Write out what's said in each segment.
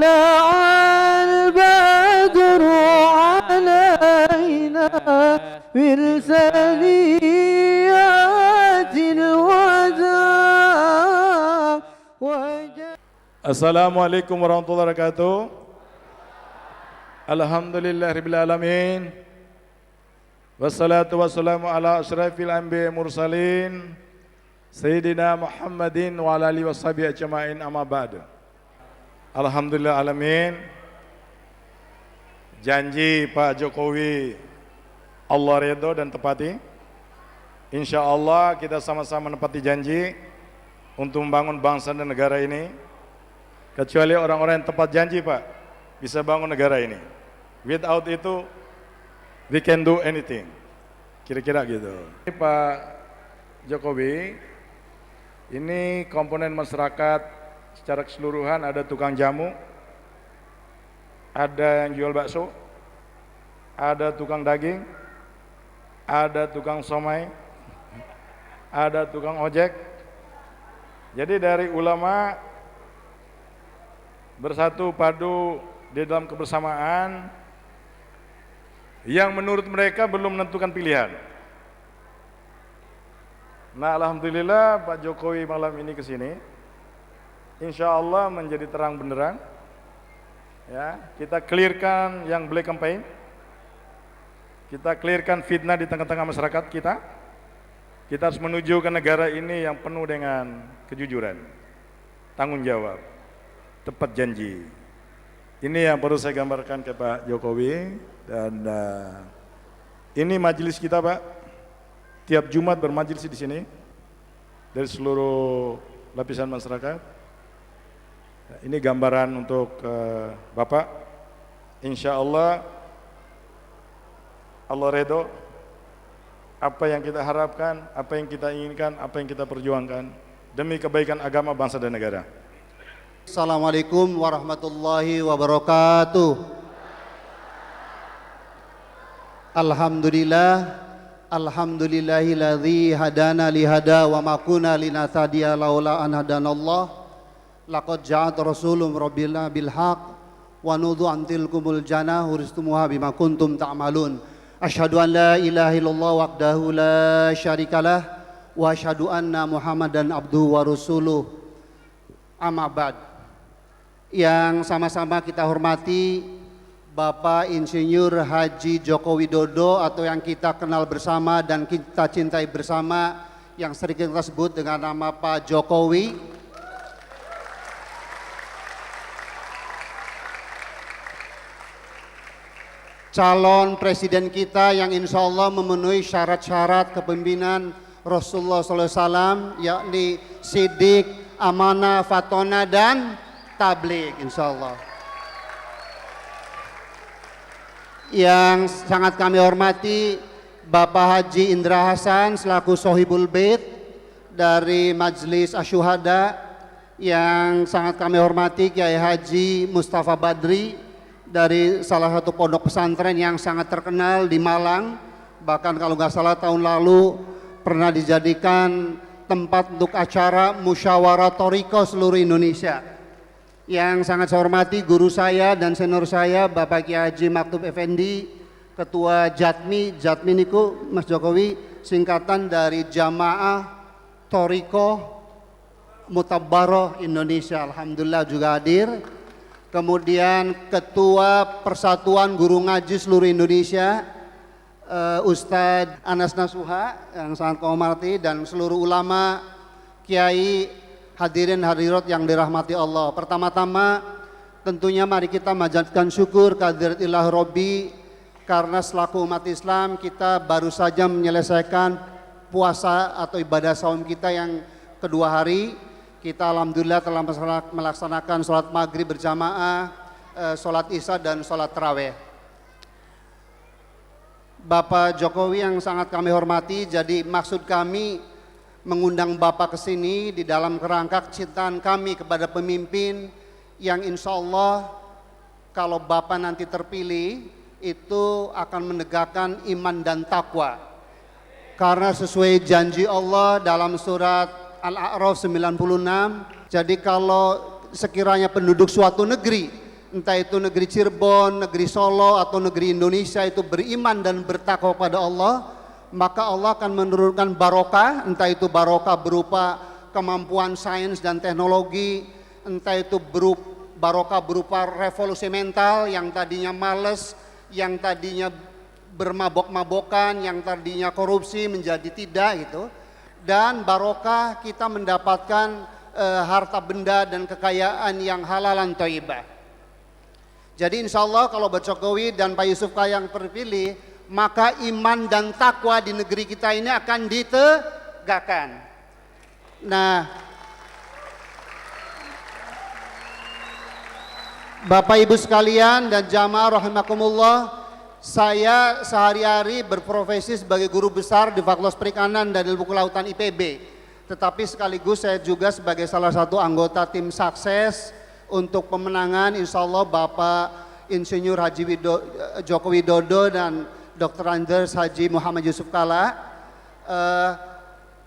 طلع البدر علينا بالثنيات الوداع. Assalamualaikum warahmatullahi wabarakatuh. Alhamdulillahirabbil alamin. Wassalatu wassalamu ala asyrafil anbiya'i mursalin Sayyidina Muhammadin wa ala alihi washabihi ajma'in, amma ba'du. Alhamdulillah alamin. Janji Pak Jokowi Allah redho dan tepati. Insya Allah kita sama-sama menepati janji untuk membangun bangsa dan negara ini. Kecuali orang-orang yang tepat janji Pak, bisa bangun negara ini. Without itu we can do anything. Kira-kira gitu. Pak Jokowi, ini komponen masyarakat secara keseluruhan, ada tukang jamu, ada yang jual bakso, ada tukang daging, ada tukang somai, ada tukang ojek. Jadi dari ulama bersatu padu di dalam kebersamaan yang menurut mereka belum menentukan pilihan. Nah, alhamdulillah Pak Jokowi malam ini ke sini. Insya Allah menjadi terang benderang. Ya, kita clearkan yang black campaign. Kita clearkan fitnah di tengah-tengah masyarakat kita. Kita harus menuju ke negara ini yang penuh dengan kejujuran, tanggung jawab, tepat janji. Ini yang perlu saya gambarkan ke Pak Jokowi. Dan ini majelis kita Pak, tiap Jumat bermajelis di sini dari seluruh lapisan masyarakat. Ini gambaran untuk Bapak. Insya Allah, Allah redho. Apa yang kita harapkan, apa yang kita inginkan, apa yang kita perjuangkan demi kebaikan agama, bangsa dan negara. Assalamualaikum warahmatullahi wabarakatuh. Alhamdulillah, alhamdulillahilladzi hadana lihada wa ma kunna linahtadiya laula an hadanallah. Laqad ja'at rasulun rabbina bil haqq wa nudhu antilkumul jannah uristumuha bima kuntum ta'malun. Asyhadu an la ilaha illallah wahdahu la syarikalah wa asyhadu anna Muhammadan abduhu wa rasuluh. Amma ba'd. Yang sama-sama kita hormati Bapak Insinyur Haji Joko Widodo, atau yang kita kenal bersama dan kita cintai bersama, yang sering kita sebut dengan nama Pak Jokowi. Calon presiden kita yang insya Allah memenuhi syarat-syarat kepemimpinan Rasulullah SAW, yakni sidik, amanah, fatona, dan tabligh insya Allah. Yang sangat kami hormati Bapak Haji Indra Hasan selaku Sohibul Bait dari Majelis Asyuhada. Yang sangat kami hormati Kiai Haji Mustafa Badri dari salah satu pondok pesantren yang sangat terkenal di Malang. Bahkan kalau nggak salah tahun lalu pernah dijadikan tempat untuk acara musyawarah Thariqah seluruh Indonesia. Yang sangat saya hormati guru saya dan senior saya Bapak Kiai Haji Maktub Effendi, Ketua Jatmi. Jatmi niku Mas Jokowi singkatan dari Jamaah Thariqah Mutabbaroh Indonesia, alhamdulillah juga hadir. Kemudian Ketua Persatuan Guru Ngaji seluruh Indonesia Ustadz Anas Nasuha yang sangat kami hormati, dan seluruh ulama, kiai, hadirin hadirat yang dirahmati Allah. Pertama-tama tentunya mari kita manjatkan syukur kehadirat Ilahi Rabbi, karena selaku umat Islam kita baru saja menyelesaikan puasa atau ibadah saum kita yang kedua hari. Kita alhamdulillah telah melaksanakan sholat maghrib berjamaah, sholat isya dan sholat tarawih. Bapak Jokowi yang sangat kami hormati, jadi maksud kami mengundang Bapak ke sini di dalam kerangka kecintaan kami kepada pemimpin yang insya Allah kalau Bapak nanti terpilih itu akan menegakkan iman dan takwa. Karena sesuai janji Allah dalam surat Al-A'raf 96, jadi kalau sekiranya penduduk suatu negeri entah itu negeri Cirebon, negeri Solo, atau negeri Indonesia itu beriman dan bertakwa pada Allah, maka Allah akan menurunkan barokah, entah itu barokah berupa kemampuan sains dan teknologi, entah itu barokah berupa revolusi mental yang tadinya males, yang tadinya bermabok-mabokan, yang tadinya korupsi menjadi tidak gitu. Dan barokah kita mendapatkan harta benda dan kekayaan yang halalan thayyibah. Jadi insya Allah kalau Pak Jokowi dan Pak Yusuf Kala yang terpilih, maka iman dan takwa di negeri kita ini akan ditegakkan. Nah, Bapak Ibu sekalian dan jamaah rahimakumullah, saya sehari-hari berprofesi sebagai guru besar di Fakultas Perikanan dan Ilmu Kelautan IPB. Tetapi sekaligus saya juga sebagai salah satu anggota tim sukses untuk pemenangan insya Allah Bapak Insinyur Haji Joko Widodo dan Dr. Andes Haji Muhammad Yusuf Kala.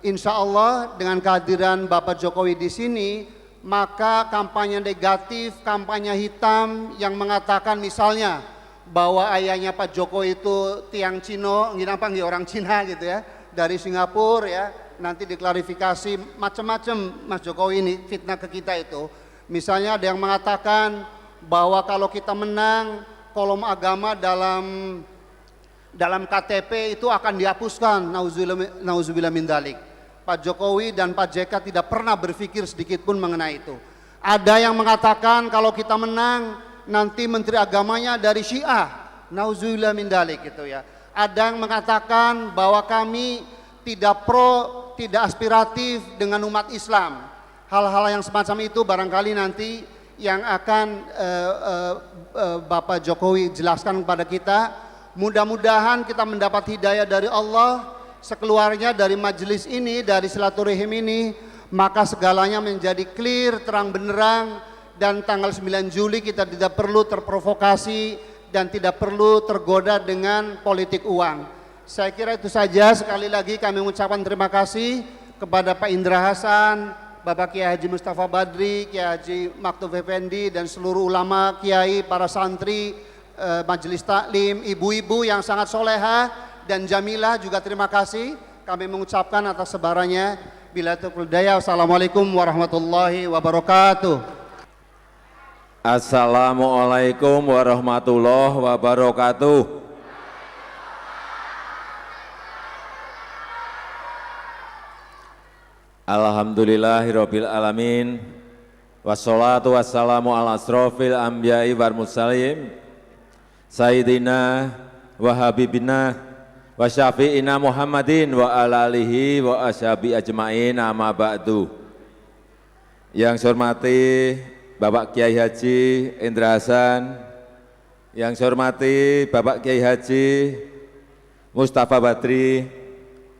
Insya Allah dengan kehadiran Bapak Jokowi di sini, maka kampanye negatif, kampanye hitam yang mengatakan misalnya bahwa ayahnya Pak Jokowi itu tiang Cino, apa nggih orang Cina gitu ya, dari Singapura ya, nanti diklarifikasi macam-macam Mas Jokowi ini fitnah ke kita itu. Misalnya ada yang mengatakan bahwa kalau kita menang, kolom agama dalam KTP itu akan dihapuskan. Nauzubillah min dzalik. Pak Jokowi dan Pak JK tidak pernah berpikir sedikit pun mengenai itu. Ada yang mengatakan kalau kita menang nanti menteri agamanya dari Syiah. Nauzubillah min dzalik gitu ya. Ada yang mengatakan bahwa kami tidak tidak aspiratif dengan umat Islam. Hal-hal yang semacam itu barangkali nanti yang akan Bapak Jokowi jelaskan kepada kita. Mudah-mudahan kita mendapat hidayah dari Allah, sekeluarnya dari majelis ini, dari silaturahim ini, maka segalanya menjadi clear, terang benderang, dan tanggal 9 Juli kita tidak perlu terprovokasi dan tidak perlu tergoda dengan politik uang. Saya kira itu saja. Sekali lagi kami mengucapkan terima kasih kepada Pak Indra Hasan, Bapak Kiai Haji Mustafa Badri, Kiai Haji Maktub Effendi, dan seluruh ulama, kiai, para santri, majelis taklim, ibu-ibu yang sangat soleha dan jamilah juga terima kasih kami mengucapkan atas sebarannya. Bila taufiq hidayah. Wassalamualaikum warahmatullahi wabarakatuh. Assalamualaikum warahmatullahi wabarakatuh. Alhamdulillahirabbil alamin. Wassalatu wassalamu ala asrofil anbiya'i wal mursalin Sayyidina wa habibina wa syafi'ina Muhammadin wa ala alihi wa ashabi ajma'in, amma ba'du. Yang saya hormati Bapak Kiai Haji Indra Hasan, yang saya hormati Bapak Kiai Haji Mustafa Badri,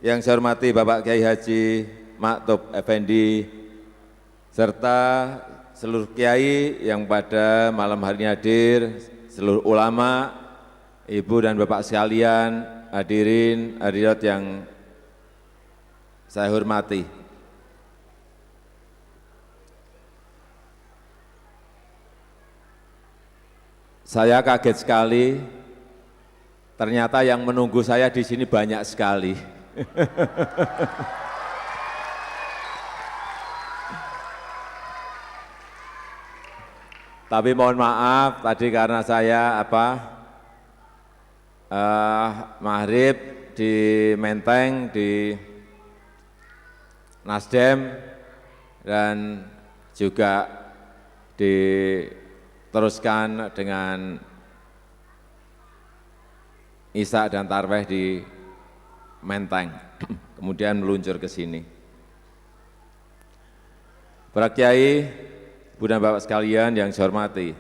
yang saya hormati Bapak Kiai Haji Maktub Effendi, serta seluruh kiai yang pada malam hari ini hadir, seluruh ulama, ibu dan bapak sekalian, hadirin hadirat yang saya hormati. Saya kaget sekali, ternyata yang menunggu saya di sini banyak sekali. Tapi mohon maaf tadi karena saya maghrib di Menteng, di Nasdem, dan juga diteruskan dengan Isya dan Tarweh di Menteng, kemudian meluncur ke sini. Para Kiai, Ibu dan Bapak sekalian yang saya hormati,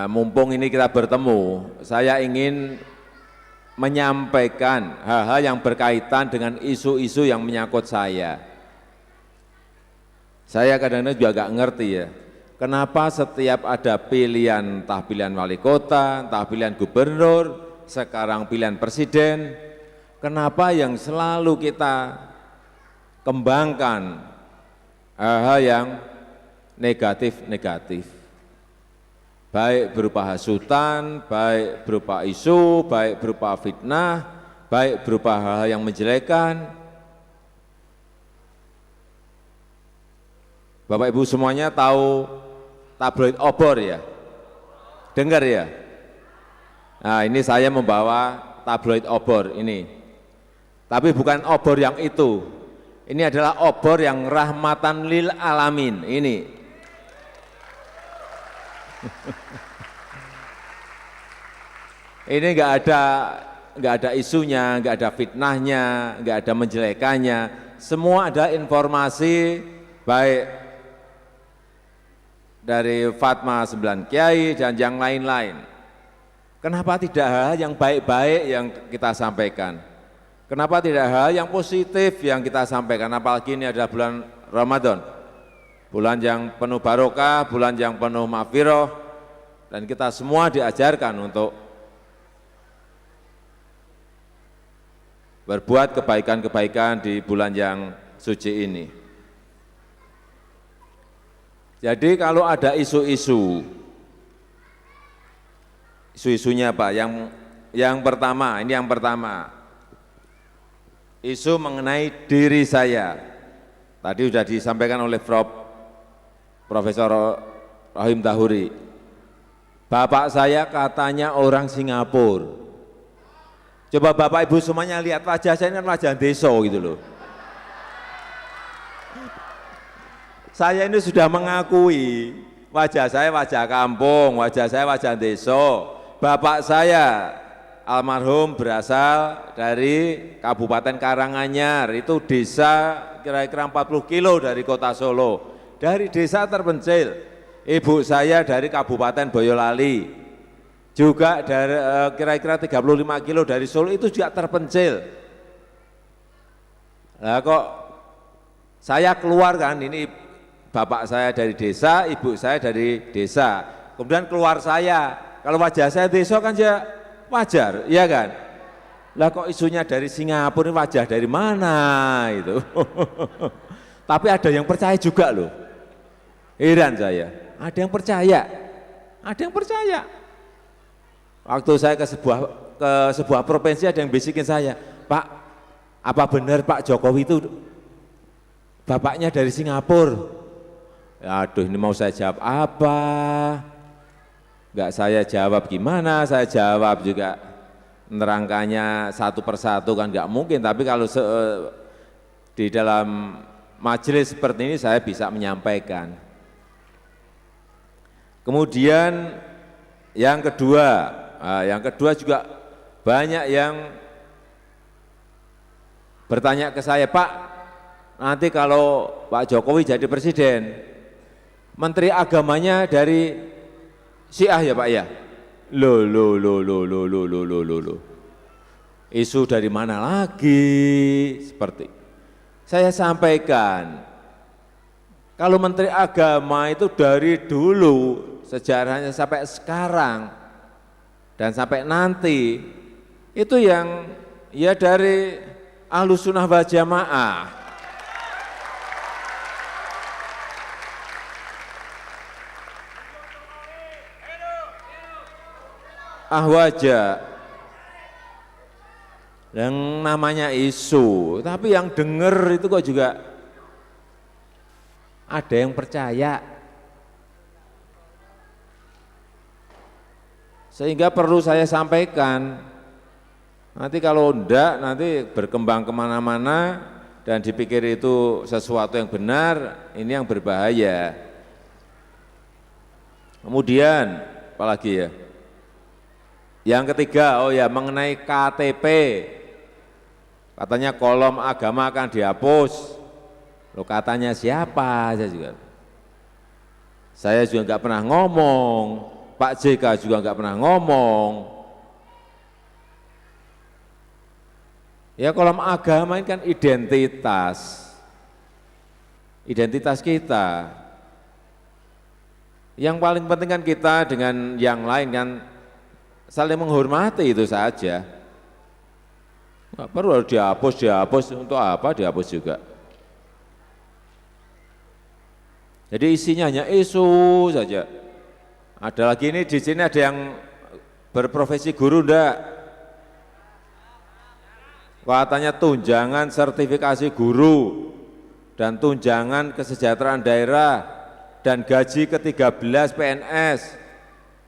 mumpung ini kita bertemu, saya ingin menyampaikan hal-hal yang berkaitan dengan isu-isu yang menyangkut saya. Saya kadang-kadang juga agak ngerti ya, kenapa setiap ada pilihan, entah pilihan wali kota, entah pilihan gubernur, sekarang pilihan presiden, kenapa yang selalu kita kembangkan hal-hal yang negatif-negatif. Baik berupa hasutan, baik berupa isu, baik berupa fitnah, baik berupa hal-hal yang menjelekan. Bapak Ibu semuanya tahu tabloid obor ya? Dengar ya? Nah ini saya membawa tabloid obor ini. Tapi bukan obor yang itu. Ini adalah obor yang rahmatan lil alamin ini. Ini enggak ada isunya, enggak ada fitnahnya, enggak ada menjelekannya. Semua ada informasi baik dari Fatma 9 Kiai dan yang lain-lain. Kenapa tidak hal yang baik-baik yang kita sampaikan? Kenapa tidak hal yang positif yang kita sampaikan? Apalagi ini adalah bulan Ramadan, bulan yang penuh barokah, bulan yang penuh maghfirah, dan kita semua diajarkan untuk berbuat kebaikan-kebaikan di bulan yang suci ini. Jadi kalau ada isu-isunya apa? Yang pertama, ini yang pertama, isu mengenai diri saya. Tadi sudah disampaikan oleh Profesor Rahim Tahuri. Bapak saya katanya orang Singapura. Coba Bapak Ibu semuanya lihat wajah saya, ini kan wajah desa gitu loh. Saya ini sudah mengakui wajah saya wajah kampung, wajah saya wajah desa. Bapak saya almarhum berasal dari Kabupaten Karanganyar, itu desa kira-kira 40 kilo dari kota Solo, dari desa terpencil. Ibu saya dari Kabupaten Boyolali, juga dari kira-kira 35 kilo dari Solo, itu juga terpencil. Nah kok saya keluar kan, ini bapak saya dari desa, ibu saya dari desa, kemudian keluar saya, kalau wajah saya desa kan ya wajar, iya kan? Lah kok isunya dari Singapura, ini wajah dari mana itu? Tapi ada yang percaya juga loh, heran saya, ada yang percaya. Waktu saya ke sebuah provinsi ada yang bisikin saya, Pak, apa benar Pak Jokowi itu bapaknya dari Singapura? Aduh, ini mau saya jawab apa? Enggak saya jawab gimana, saya jawab juga nerangkannya satu persatu kan enggak mungkin, tapi kalau di dalam majelis seperti ini saya bisa menyampaikan. Kemudian yang kedua juga banyak yang bertanya ke saya, Pak, nanti kalau Pak Jokowi jadi presiden, Menteri agamanya dari Syiah ya Pak ya? Loh. Isu dari mana lagi? Seperti saya sampaikan, kalau Menteri Agama itu dari dulu, sejarahnya sampai sekarang, dan sampai nanti, itu yang ya dari Ahlus Sunnah wal Jamaah. Ahwaja yang namanya isu, tapi yang dengar itu kok juga ada yang percaya, sehingga perlu saya sampaikan. Nanti kalau enggak, nanti berkembang kemana-mana dan dipikir itu sesuatu yang benar, ini yang berbahaya. Kemudian apalagi ya? Yang ketiga, mengenai KTP, katanya kolom agama akan dihapus. Loh katanya siapa? Saya juga enggak pernah ngomong, Pak JK juga enggak pernah ngomong. Ya kolom agama ini kan identitas kita. Yang paling penting kan kita dengan yang lain kan saling menghormati, itu saja. Nggak perlu dihapus, untuk apa dihapus juga. Jadi isinya hanya isu saja. Ada lagi ini di sini ada yang berprofesi guru ndak? Katanya tunjangan sertifikasi guru dan tunjangan kesejahteraan daerah dan gaji ke-13 PNS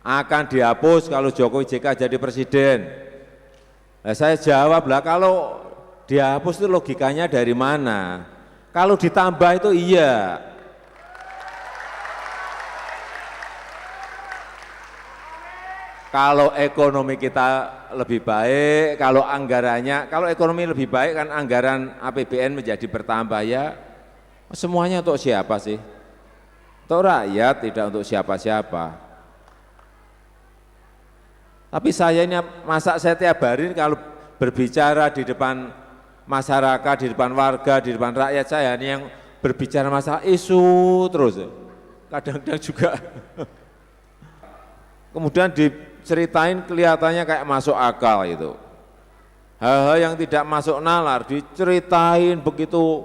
akan dihapus kalau Jokowi JK jadi presiden. Nah, saya jawab lah, kalau dihapus itu logikanya dari mana? Kalau ditambah itu iya. Kalau ekonomi kita lebih baik, kalau anggarannya, kalau ekonomi lebih baik kan anggaran APBN menjadi bertambah ya. Semuanya untuk siapa sih? Untuk rakyat, tidak untuk siapa-siapa. Tapi saya ini, masa saya tiap hari kalau berbicara di depan masyarakat, di depan warga, di depan rakyat, saya ini yang berbicara masalah isu terus. Kadang-kadang juga kemudian diceritain kelihatannya kayak masuk akal itu. Hal-hal yang tidak masuk nalar diceritain begitu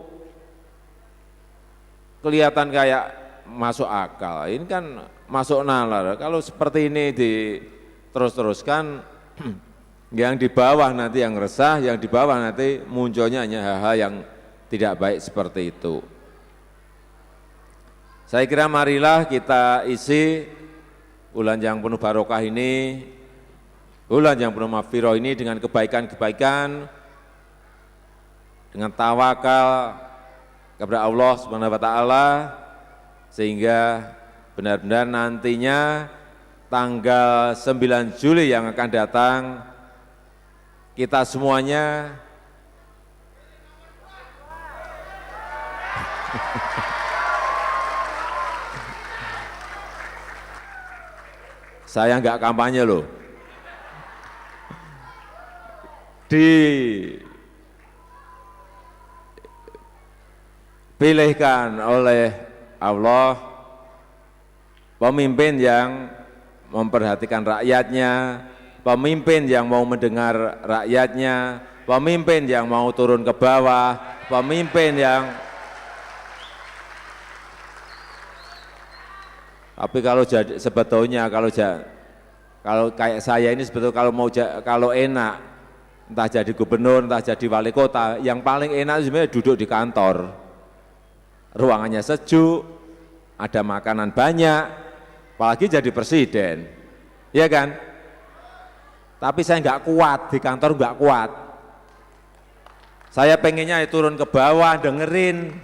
kelihatan kayak masuk akal. Ini kan masuk nalar. Kalau seperti ini terus-teruskan, yang di bawah nanti yang resah, yang di bawah nanti munculnya hanya hal-hal yang tidak baik seperti itu. Saya kira marilah kita isi bulan yang penuh barokah ini, bulan yang penuh maghfirah ini dengan kebaikan-kebaikan, dengan tawakal kepada Allah Subhanahu wa taala, sehingga benar-benar nantinya tanggal 9 Juli yang akan datang kita semuanya saya enggak kampanye loh, dipilihkan oleh Allah pemimpin yang memperhatikan rakyatnya, pemimpin yang mau mendengar rakyatnya, pemimpin yang mau turun ke bawah, pemimpin yang tapi kalau jadi sebetulnya kalau kayak saya ini sebetulnya kalau enak entah jadi gubernur, entah jadi wali kota, yang paling enak sebenarnya duduk di kantor. Ruangannya sejuk, ada makanan banyak, apalagi jadi presiden, ya kan? Tapi saya nggak kuat, di kantor nggak kuat. Saya pengennya turun ke bawah, dengerin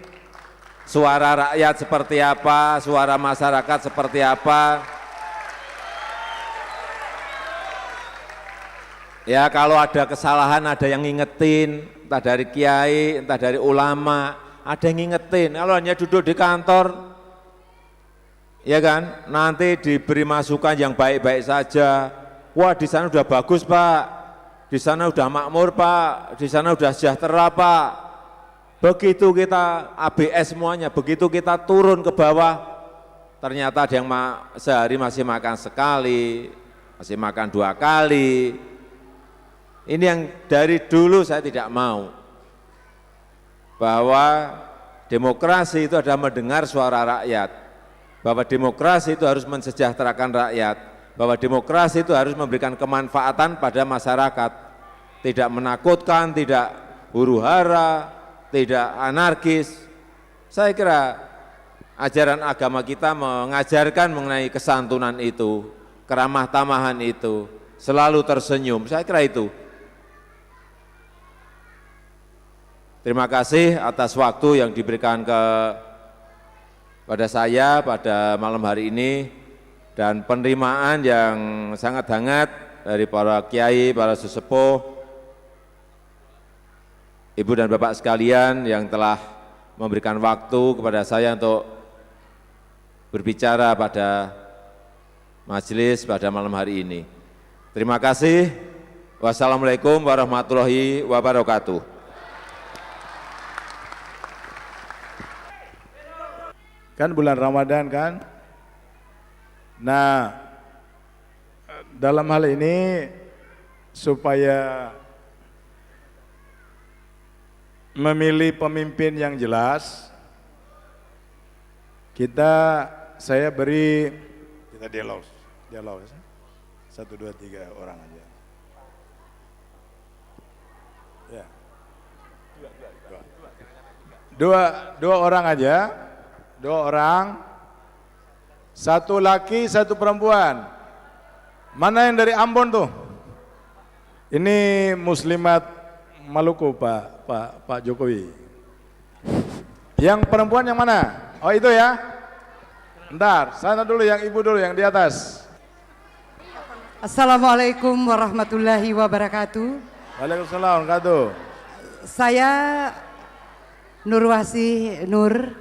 suara rakyat seperti apa, suara masyarakat seperti apa. Ya kalau ada kesalahan, ada yang ngingetin, entah dari kiai, entah dari ulama, ada yang ngingetin. Kalau hanya duduk di kantor, ya kan, nanti diberi masukan yang baik-baik saja. Wah di sana udah bagus Pak, di sana udah makmur Pak, di sana udah sejahtera Pak. Begitu kita ABS semuanya, begitu kita turun ke bawah, ternyata ada yang sehari masih makan sekali, masih makan 2 kali. Ini yang dari dulu saya tidak mau, bahwa demokrasi itu adalah mendengar suara rakyat, bahwa demokrasi itu harus mensejahterakan rakyat, bahwa demokrasi itu harus memberikan kemanfaatan pada masyarakat, tidak menakutkan, tidak huru-hara, tidak anarkis. Saya kira ajaran agama kita mengajarkan mengenai kesantunan itu, keramah tamahan itu, selalu tersenyum. Saya kira itu. Terima kasih atas waktu yang diberikan kepada saya pada malam hari ini dan penerimaan yang sangat hangat dari para kiai, para sesepuh, Ibu dan Bapak sekalian yang telah memberikan waktu kepada saya untuk berbicara pada majelis pada malam hari ini. Terima kasih. Wassalamualaikum warahmatullahi wabarakatuh. Kan bulan Ramadan kan? Nah, dalam hal ini supaya memilih pemimpin yang jelas, Saya beri, kita dialog ya. 1, 2, 3 orang aja. Ya. Dua orang aja, 2 orang, 1 laki, 1 perempuan. Mana yang dari Ambon tuh? Ini Muslimat Maluku, Pak Jokowi. Yang perempuan yang mana? Oh itu ya? Bentar, sana dulu yang ibu dulu yang di atas. Assalamualaikum warahmatullahi wabarakatuh. Waalaikumsalam warahmatullahi. Saya Nurwasi Nur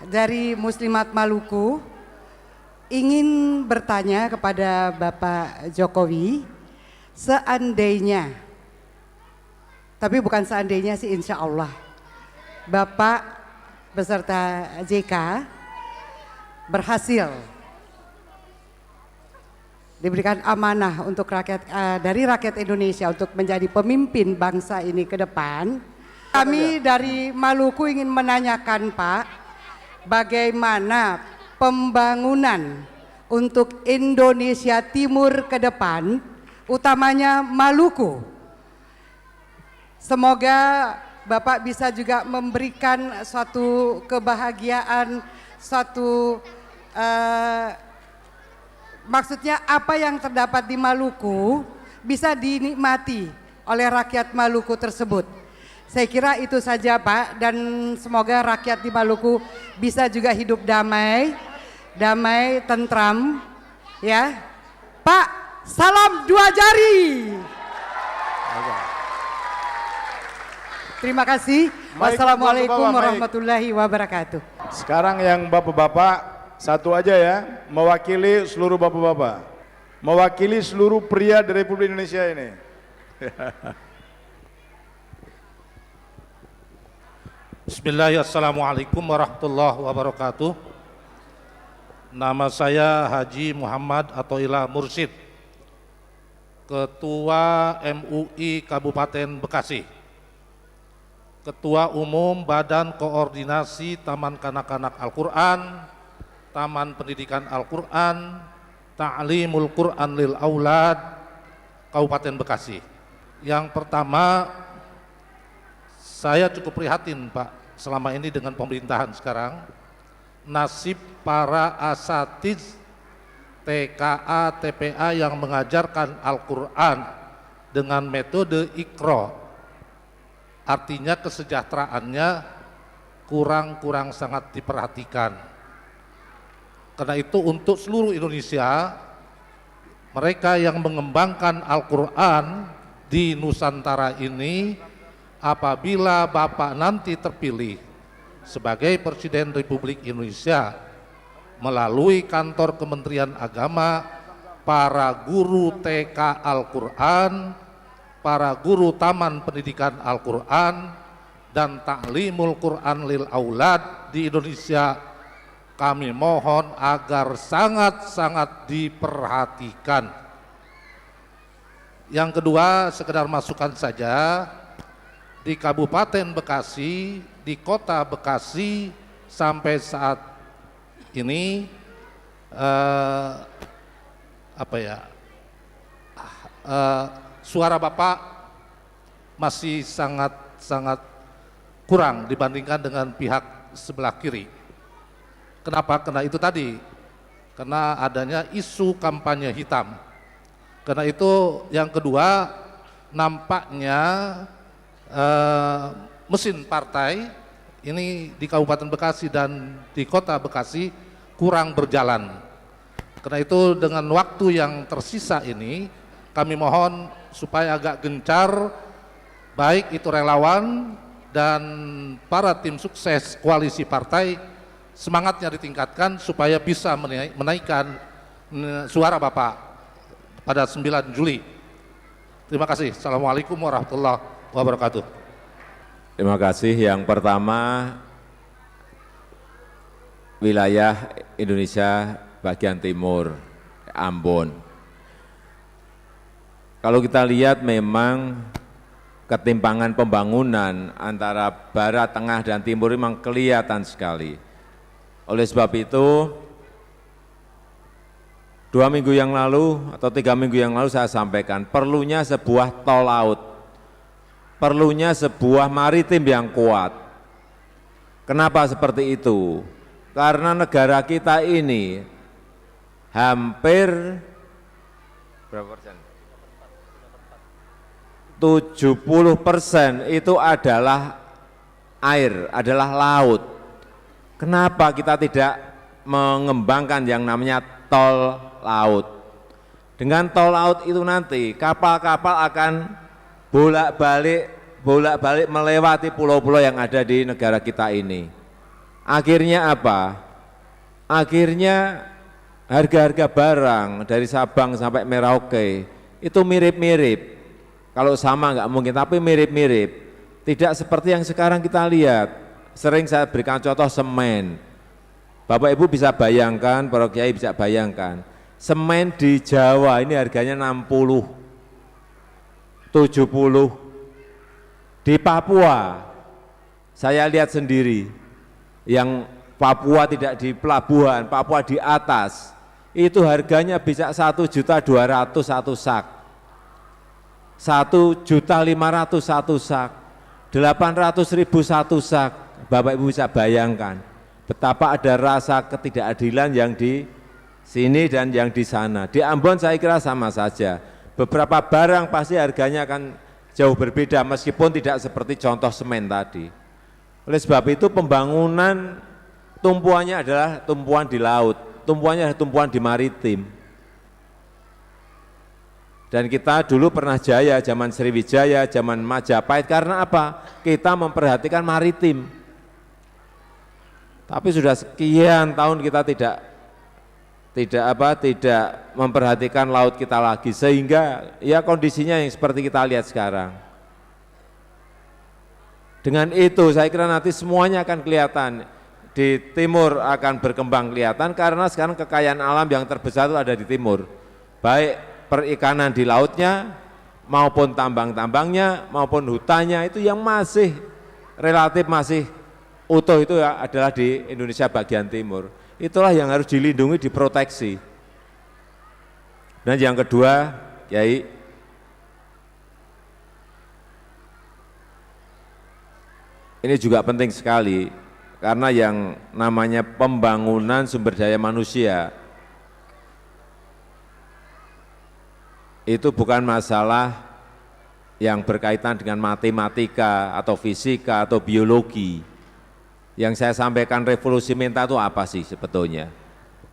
dari Muslimat Maluku ingin bertanya kepada Bapak Jokowi, seandainya, tapi bukan seandainya sih, insya Allah Bapak beserta JK berhasil diberikan amanah untuk dari rakyat Indonesia untuk menjadi pemimpin bangsa ini ke depan. Kami dari Maluku ingin menanyakan Pak, bagaimana pembangunan untuk Indonesia Timur ke depan, utamanya Maluku. Semoga Bapak bisa juga memberikan suatu kebahagiaan, maksudnya apa yang terdapat di Maluku bisa dinikmati oleh rakyat Maluku tersebut. Saya kira itu saja Pak, dan semoga rakyat di Maluku bisa juga hidup damai, tentram, ya. Pak, salam 2 jari. Terima kasih. Wassalamualaikum warahmatullahi wabarakatuh. Sekarang yang bapak-bapak, 1 aja ya, mewakili seluruh bapak-bapak, mewakili seluruh pria di Republik Indonesia ini. Bismillahirrahmanirrahim. Assalamualaikum warahmatullahi wabarakatuh. Nama saya Haji Muhammad Athoillah Mursyid, Ketua MUI Kabupaten Bekasi, Ketua Umum Badan Koordinasi Taman Kanak-Kanak Al-Quran, Taman Pendidikan Al-Quran, Ta'limul Quran lil Aulad, Kabupaten Bekasi. Yang pertama, saya cukup prihatin Pak selama ini dengan pemerintahan sekarang, nasib para asatiz TKA, TPA yang mengajarkan Al-Quran dengan metode Iqra. Artinya kesejahteraannya kurang sangat diperhatikan. Karena itu untuk seluruh Indonesia, mereka yang mengembangkan Al-Quran di Nusantara ini, apabila Bapak nanti terpilih sebagai Presiden Republik Indonesia melalui kantor Kementerian Agama, para guru TK Al-Quran, para guru Taman Pendidikan Al-Quran, dan Ta'limul Quran lil Aulad di Indonesia, kami mohon agar sangat diperhatikan. Yang kedua, sekedar masukan saja, di Kabupaten Bekasi, di Kota Bekasi sampai saat ini suara Bapak masih sangat kurang dibandingkan dengan pihak sebelah kiri. Kenapa? Karena itu tadi, karena adanya isu kampanye hitam. Karena itu yang kedua, nampaknya mesin partai ini di Kabupaten Bekasi dan di Kota Bekasi kurang berjalan. Karena itu dengan waktu yang tersisa ini, kami mohon supaya agak gencar, baik itu relawan dan para tim sukses koalisi partai, semangatnya ditingkatkan supaya bisa menaikkan suara Bapak pada 9 Juli. Terima kasih. Assalamualaikum warahmatullahi wabarakatuh. Terima kasih. Yang pertama, wilayah Indonesia bagian timur, Ambon. Kalau kita lihat memang ketimpangan pembangunan antara barat, tengah, dan timur memang kelihatan sekali. Oleh sebab itu, 2 minggu yang lalu atau 3 minggu yang lalu saya sampaikan, perlunya sebuah tol laut, perlunya sebuah maritim yang kuat. Kenapa seperti itu? Karena negara kita ini hampir berapa persen? 70% itu adalah air, adalah laut. Kenapa kita tidak mengembangkan yang namanya tol laut? Dengan tol laut itu nanti kapal-kapal akan bolak-balik melewati pulau-pulau yang ada di negara kita ini. Akhirnya apa? Akhirnya harga-harga barang dari Sabang sampai Merauke itu mirip-mirip. Kalau sama nggak mungkin, tapi mirip-mirip. Tidak seperti yang sekarang kita lihat. Sering saya berikan contoh semen. Bapak Ibu bisa bayangkan, para kiai bisa bayangkan. Semen di Jawa ini harganya 60, 70. Di Papua, saya lihat sendiri. Yang Papua tidak di pelabuhan, Papua di atas. Itu harganya bisa 1.200.000 satu sak. 1.500.000 satu sak, 800.000 satu sak. Bapak Ibu bisa bayangkan betapa ada rasa ketidakadilan yang di sini dan yang di sana. Di Ambon saya kira sama saja. Beberapa barang pasti harganya akan jauh berbeda meskipun tidak seperti contoh semen tadi. Oleh sebab itu pembangunan tumpuannya adalah tumpuan di laut, tumpuannya adalah tumpuan di maritim. Dan kita dulu pernah jaya, zaman Sriwijaya, zaman Majapahit, karena apa? Kita memperhatikan maritim. Tapi sudah sekian tahun kita tidak memperhatikan laut kita lagi, sehingga ya kondisinya yang seperti kita lihat sekarang. Dengan itu saya kira nanti semuanya akan kelihatan. Di timur akan berkembang kelihatan karena sekarang kekayaan alam yang terbesar itu ada di timur. Baik perikanan di lautnya maupun tambang-tambangnya maupun hutannya itu yang masih relatif masih utuh itu ya adalah di Indonesia bagian timur. Itulah yang harus dilindungi, diproteksi. Dan yang kedua, Kiai, ini juga penting sekali karena yang namanya pembangunan sumber daya manusia itu bukan masalah yang berkaitan dengan matematika atau fisika atau biologi. Yang saya sampaikan revolusi mental itu apa sih sebetulnya?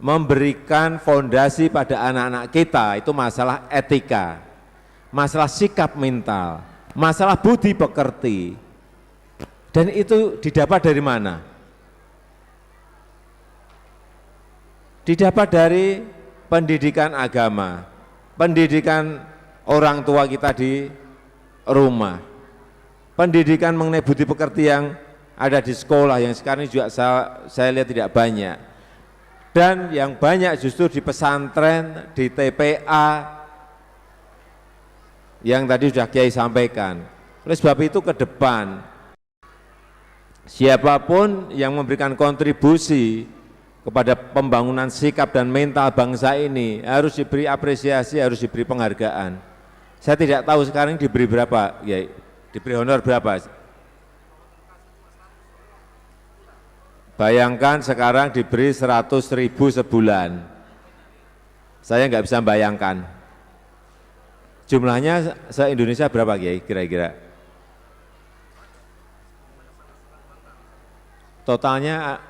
Memberikan fondasi pada anak-anak kita itu masalah etika, masalah sikap mental, masalah budi pekerti. Dan itu didapat dari mana? Didapat dari pendidikan agama, pendidikan orang tua kita di rumah, pendidikan mengenai budi pekerti yang ada di sekolah yang sekarang juga saya lihat tidak banyak, dan yang banyak justru di pesantren, di TPA yang tadi sudah Kiai sampaikan. Oleh sebab itu ke depan siapapun yang memberikan kontribusi kepada pembangunan sikap dan mental bangsa ini harus diberi apresiasi, harus diberi penghargaan. Saya tidak tahu sekarang diberi berapa, ya, diberi honor berapa. Bayangkan sekarang diberi 100.000 sebulan. Saya nggak bisa bayangkan. Jumlahnya se-Indonesia berapa, Kiai, kira-kira? Totalnya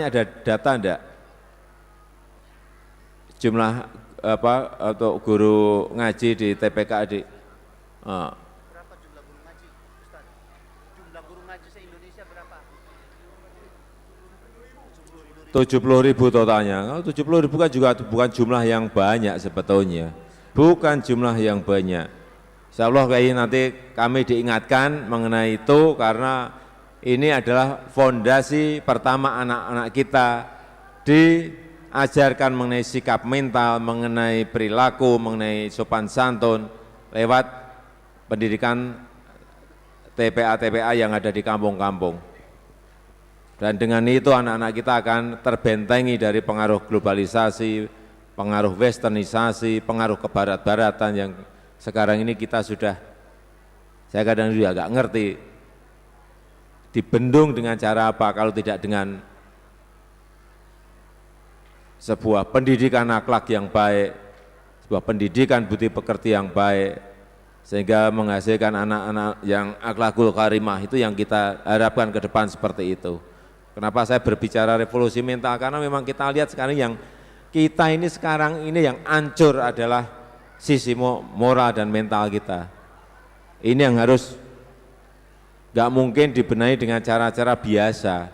ada data enggak? Jumlah apa untuk guru ngaji di TPKAD? Berapa jumlah guru ngaji, Ustaz? Jumlah guru ngaji se-Indonesia berapa? 70.000 totalnya. 70.000 kan juga bukan jumlah yang banyak sebetulnya. Bukan jumlah yang banyak. Insyaallah kayak nanti kami diingatkan mengenai itu karena ini adalah fondasi pertama anak-anak kita diajarkan mengenai sikap mental, mengenai perilaku, mengenai sopan santun lewat pendidikan TPA-TPA yang ada di kampung-kampung. Dan dengan itu anak-anak kita akan terbentengi dari pengaruh globalisasi, pengaruh westernisasi, pengaruh kebarat-baratan yang sekarang ini kita sudah, saya kadang juga agak ngerti, dibendung dengan cara apa kalau tidak dengan sebuah pendidikan akhlak yang baik, sebuah pendidikan budi pekerti yang baik, sehingga menghasilkan anak-anak yang akhlakul karimah. Itu yang kita harapkan ke depan seperti itu. Kenapa saya berbicara revolusi mental? Karena memang kita lihat sekarang yang kita ini sekarang ini yang hancur adalah sisi moral dan mental kita. Ini yang harus, gak mungkin dibenahi dengan cara-cara biasa,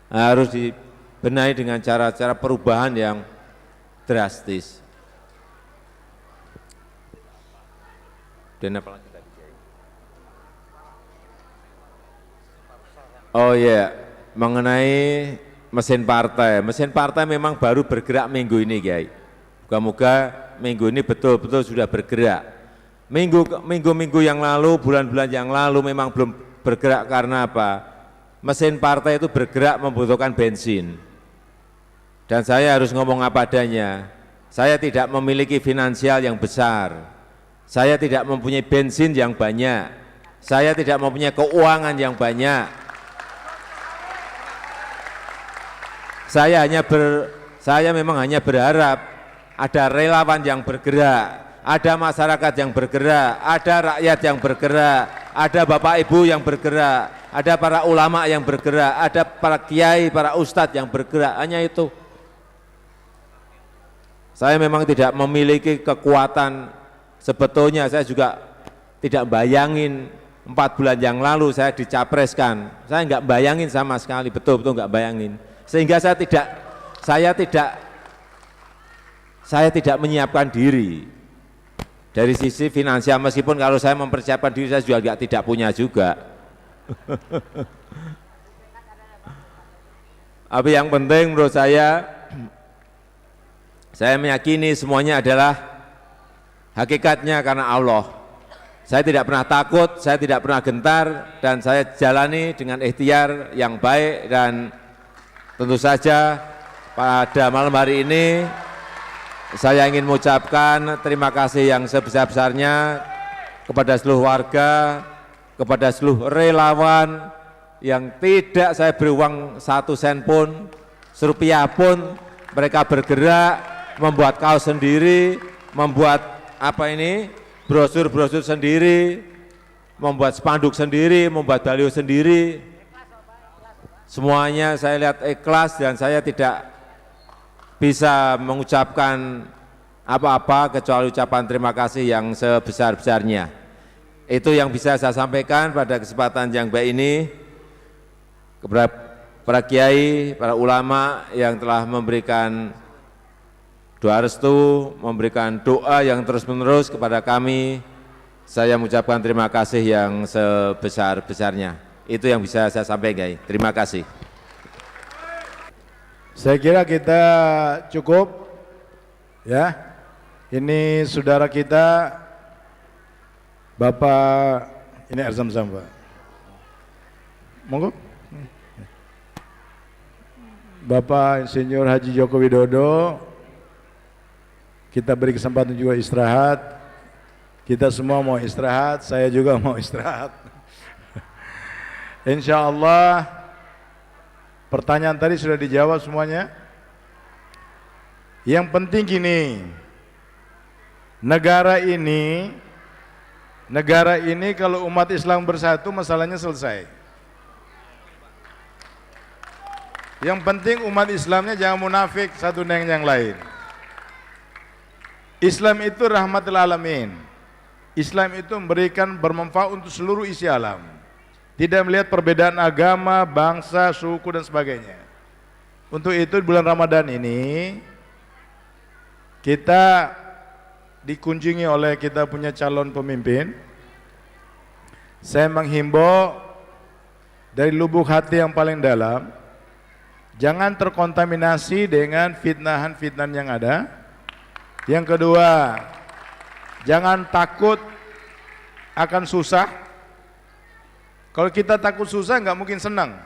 harus dibenahi dengan cara-cara perubahan yang drastis. Dan apa lagi tadi? Oh iya, mengenai mesin partai memang baru bergerak minggu ini, Kiai. Moga-moga minggu ini betul-betul sudah bergerak. Minggu-minggu yang lalu, bulan-bulan yang lalu memang belum bergerak karena apa? Mesin partai itu bergerak membutuhkan bensin. Dan saya harus ngomong apa adanya. Saya tidak memiliki finansial yang besar. Saya tidak mempunyai bensin yang banyak. Saya tidak mempunyai keuangan yang banyak. Saya memang hanya berharap ada relawan yang bergerak, ada masyarakat yang bergerak, ada rakyat yang bergerak, ada Bapak Ibu yang bergerak, ada para ulama yang bergerak, ada para kiai, para ustadz yang bergerak, hanya itu. Saya memang tidak memiliki kekuatan. Sebetulnya saya juga tidak bayangin 4 bulan yang lalu saya dicapreskan. Saya enggak bayangin sama sekali, betul-betul enggak bayangin. Sehingga saya tidak menyiapkan diri dari sisi finansial, meskipun kalau saya mempersiapkan diri saya juga tidak punya juga. Tapi yang penting menurut saya meyakini semuanya adalah hakikatnya karena Allah. Saya tidak pernah takut, saya tidak pernah gentar, dan saya jalani dengan ikhtiar yang baik. Dan tentu saja pada malam hari ini saya ingin mengucapkan terima kasih yang sebesar-besarnya kepada seluruh warga, kepada seluruh relawan yang tidak saya beri uang 1 sen pun, serupiah pun. Mereka bergerak, membuat kaos sendiri, membuat brosur-brosur sendiri, membuat spanduk sendiri, membuat baliho sendiri. Semuanya saya lihat ikhlas dan saya tidak bisa mengucapkan apa-apa kecuali ucapan terima kasih yang sebesar-besarnya. Itu yang bisa saya sampaikan pada kesempatan yang baik ini kepada para kiai, para ulama yang telah memberikan doa restu, memberikan doa yang terus-menerus kepada kami. Saya mengucapkan terima kasih yang sebesar-besarnya. Itu yang bisa saya sampaikan. Terima kasih. Saya kira kita cukup, ya. Ini saudara kita, Bapak, ini air zam-zam, Pak. Monggo. Bapak Insinyur Haji Joko Widodo, kita beri kesempatan juga istirahat. Kita semua mau istirahat, saya juga mau istirahat. Insya Allah pertanyaan tadi sudah dijawab semuanya. Yang penting gini, negara ini kalau umat Islam bersatu masalahnya selesai. Yang penting umat Islamnya jangan munafik satu dengan yang lain. Islam itu rahmatul alamin. Islam itu memberikan bermanfaat untuk seluruh isi alam. Tidak melihat perbedaan agama, bangsa, suku dan sebagainya. Untuk itu bulan Ramadan ini kita dikunjungi oleh kita punya calon pemimpin. Saya menghimbau dari lubuk hati yang paling dalam, jangan terkontaminasi dengan fitnahan-fitnahan yang ada. Yang kedua, jangan takut akan susah. Kalau kita takut susah nggak mungkin senang.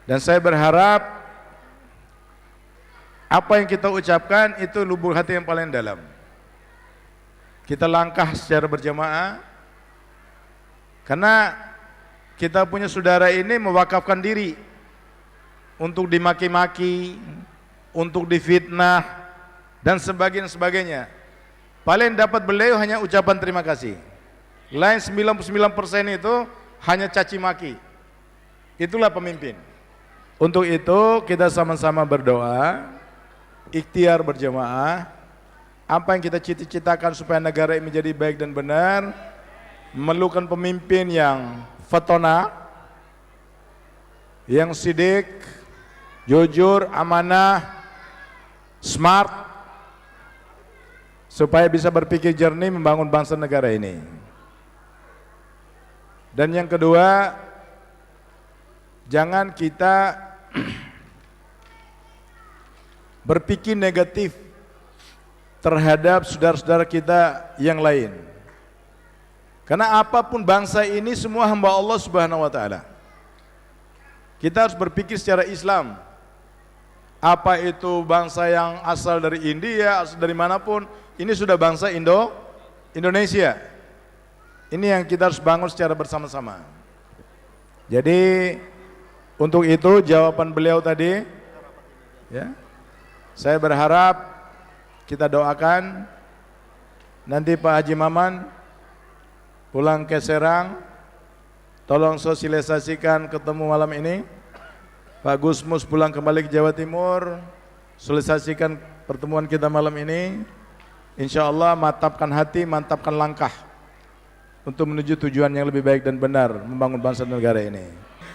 Dan saya berharap apa yang kita ucapkan itu lubuk hati yang paling dalam. Kita langkah secara berjamaah karena kita punya saudara ini mewakafkan diri untuk dimaki-maki, untuk difitnah dan sebagainya. Paling dapat beliau hanya ucapan terima kasih. Lain 99% itu hanya caci maki. Itulah pemimpin. Untuk itu kita sama-sama berdoa, ikhtiar berjamaah, apa yang kita cita-citakan supaya negara ini menjadi baik dan benar, memerlukan pemimpin yang fatona, yang sidik, jujur, amanah, smart, supaya bisa berpikir jernih membangun bangsa negara ini. Dan yang kedua, jangan kita berpikir negatif terhadap saudara-saudara kita yang lain. Karena apapun bangsa ini semua hamba Allah Subhanahu wa taala. Kita harus berpikir secara Islam. Apa itu bangsa yang asal dari India, asal dari manapun, ini sudah bangsa Indonesia. Ini yang kita harus bangun secara bersama-sama. Jadi untuk itu jawaban beliau tadi, ya, saya berharap kita doakan nanti Pak Haji Maman pulang ke Serang, tolong sosialisasikan ketemu malam ini. Pak Gusmus pulang kembali ke Jawa Timur, sosialisasikan pertemuan kita malam ini. Insya Allah mantapkan hati, mantapkan langkah untuk menuju tujuan yang lebih baik dan benar membangun bangsa dan negara ini.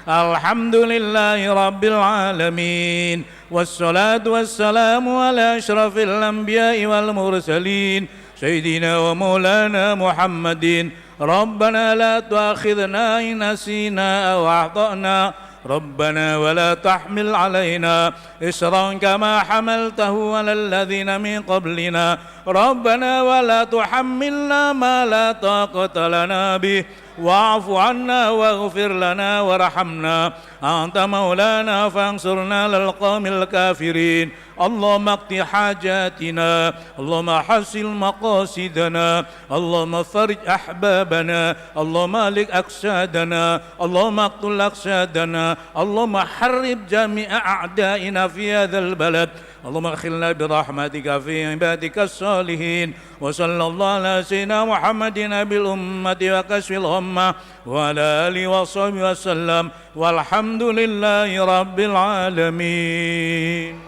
Alhamdulillahi Rabbil Alamin, wassalatu wassalamu ala ashrafil anbiya'i wal mursalin, Sayyidina wa maulana Muhammadin. Rabbana la tuakhidna in nasina aw akhtana, ربنا ولا تحمل علينا إصرا كما حملته على الذين من قبلنا ربنا ولا تحملنا ما لا طاقة لنا به واعف عنا واغفر لنا وارحمنا أنت مولانا فانصرنا على القوم الكافرين اللهم اقض حاجاتنا اللهم حسن مقاصدنا اللهم فرج أحبابنا اللهم مالك أكسادنا اللهم اقتل أكسادنا اللهم حرب جميع أعدائنا في هذا البلد اللهم اغفرنا برحمتك في عبادك الصالحين وصلى الله على سيدنا محمد نبي الأمة وكشف الغمة وعلى آله وصحبه وسلم والحمد لله رب العالمين.